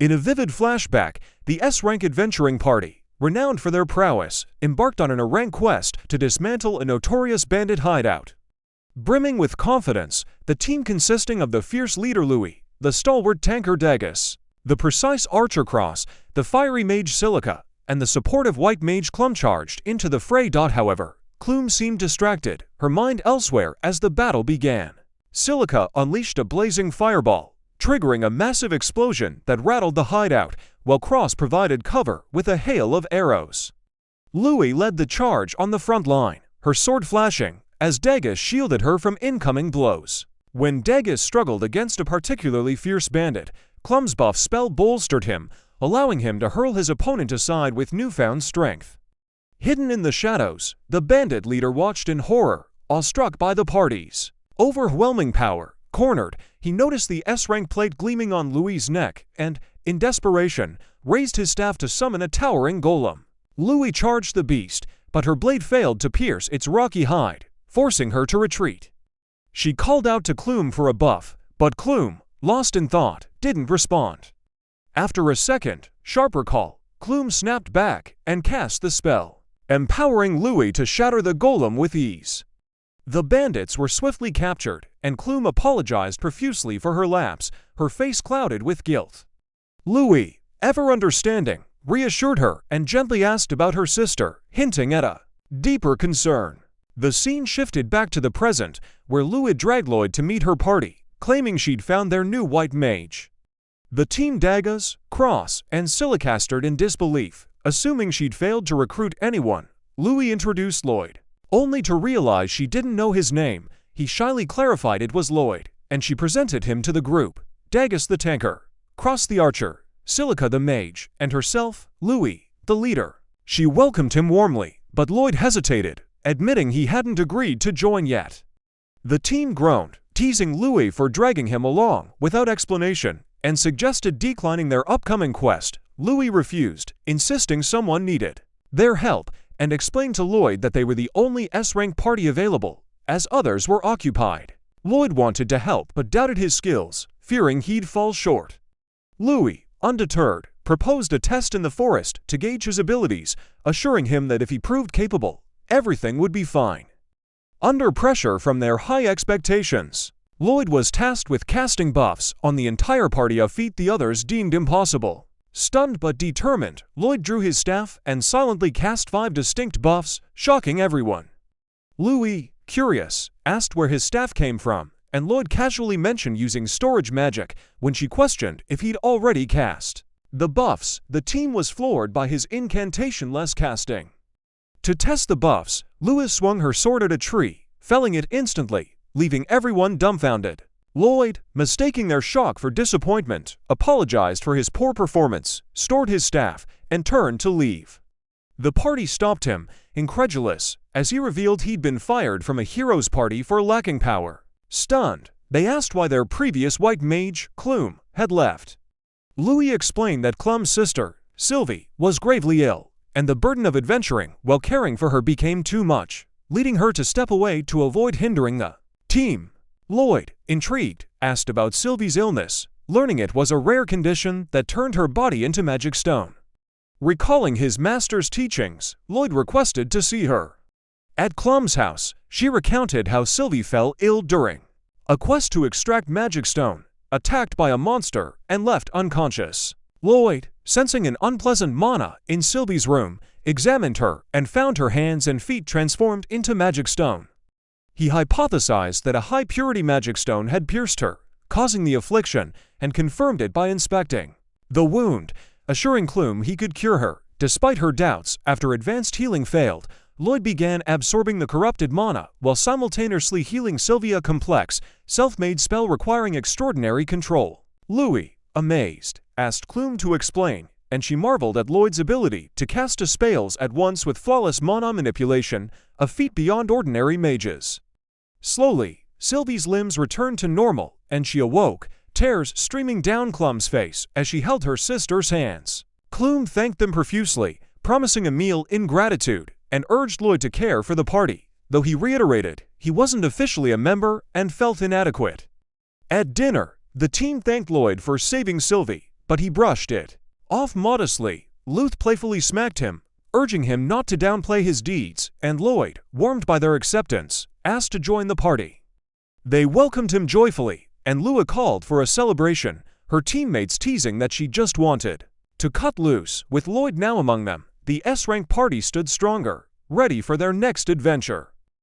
In a vivid flashback, the S-rank adventuring party, renowned for their prowess, embarked on an A-rank quest to dismantle a notorious bandit hideout. Brimming with confidence, the team consisting of the fierce leader Louis, the stalwart tanker Dagus, the precise archer Cross, the fiery mage Silica, and the supportive white mage Clum charged into the fray. However, Clum seemed distracted, her mind elsewhere as the battle began. Silica unleashed a blazing fireball, triggering a massive explosion that rattled the hideout, while Cross provided cover with a hail of arrows. Louis led the charge on the front line, her sword flashing, as Dagus shielded her from incoming blows. When Dagus struggled against a particularly fierce bandit, Clum's buff spell bolstered him, allowing him to hurl his opponent aside with newfound strength. Hidden in the shadows, the bandit leader watched in horror, awestruck by the party's overwhelming power. Cornered, he noticed the S-rank plate gleaming on Louis' neck and, in desperation, raised his staff to summon a towering golem. Louis charged the beast, but her blade failed to pierce its rocky hide, forcing her to retreat. She called out to Clum for a buff, but Clum, lost in thought, didn't respond. After a second, sharper call, Clum snapped back and cast the spell, empowering Louis to shatter the golem with ease. The bandits were swiftly captured, and Clum apologized profusely for her lapse, her face clouded with guilt. Louis, ever understanding, reassured her and gently asked about her sister, hinting at a deeper concern. The scene shifted back to the present, where Louis dragged Lloyd to meet her party, claiming she'd found their new white mage. The team Dagus, Cross, and Silica stared in disbelief, assuming she'd failed to recruit anyone. Louis introduced Lloyd, only to realize she didn't know his name. He shyly clarified it was Lloyd, and she presented him to the group: Dagus the tanker, Cross the archer, Silica the mage, and herself, Louis, the leader. She welcomed him warmly, but Lloyd hesitated, admitting he hadn't agreed to join yet. The team groaned, teasing Louis for dragging him along without explanation, and suggested declining their upcoming quest. Louis refused, insisting someone needed their help, and explained to Lloyd that they were the only S-rank party available, as others were occupied. Lloyd wanted to help but doubted his skills, fearing he'd fall short. Louis, undeterred, proposed a test in the forest to gauge his abilities, assuring him that if he proved capable, everything would be fine. Under pressure from their high expectations, Lloyd was tasked with casting buffs on the entire party, a feat the others deemed impossible. Stunned but determined, Lloyd drew his staff and silently cast 5 distinct buffs, shocking everyone. Louis, curious, asked where his staff came from, and Lloyd casually mentioned using storage magic when she questioned if he'd already cast the buffs. The team was floored by his incantation-less casting. To test the buffs, Louis swung her sword at a tree, felling it instantly, leaving everyone dumbfounded. Lloyd, mistaking their shock for disappointment, apologized for his poor performance, stored his staff, and turned to leave. The party stopped him, incredulous, as he revealed he'd been fired from a hero's party for lacking power. Stunned, they asked why their previous white mage, Clum, had left. Louis explained that Clum's sister, Sylvie, was gravely ill, and the burden of adventuring while caring for her became too much, leading her to step away to avoid hindering the team. Lloyd, intrigued, asked about Sylvie's illness, learning it was a rare condition that turned her body into magic stone. Recalling his master's teachings, Lloyd requested to see her. At Clum's house, she recounted how Sylvie fell ill during a quest to extract magic stone, attacked by a monster, and left unconscious. Lloyd, sensing an unpleasant mana in Sylvie's room, examined her and found her hands and feet transformed into magic stone. He hypothesized that a high-purity magic stone had pierced her, causing the affliction, and confirmed it by inspecting the wound, assuring Clum he could cure her. Despite her doubts, after advanced healing failed, Lloyd began absorbing the corrupted mana while simultaneously healing Sylvia, a complex, self-made spell requiring extraordinary control. Louis, amazed, asked Clum to explain, and she marveled at Lloyd's ability to cast a spells at once with flawless mana manipulation, a feat beyond ordinary mages. Slowly, Sylvie's limbs returned to normal, and she awoke, tears streaming down Clum's face as she held her sister's hands. Clum thanked them profusely, promising a meal in gratitude, and urged Lloyd to care for the party, though he reiterated he wasn't officially a member and felt inadequate. At dinner, the team thanked Lloyd for saving Sylvie, but he brushed it off modestly. Luth playfully smacked him, urging him not to downplay his deeds, and Lloyd, warmed by their acceptance, asked to join the party. They welcomed him joyfully, and Lua called for a celebration, her teammates teasing that she just wanted to cut loose. With Lloyd now among them, the S-rank party stood stronger, ready for their next adventure.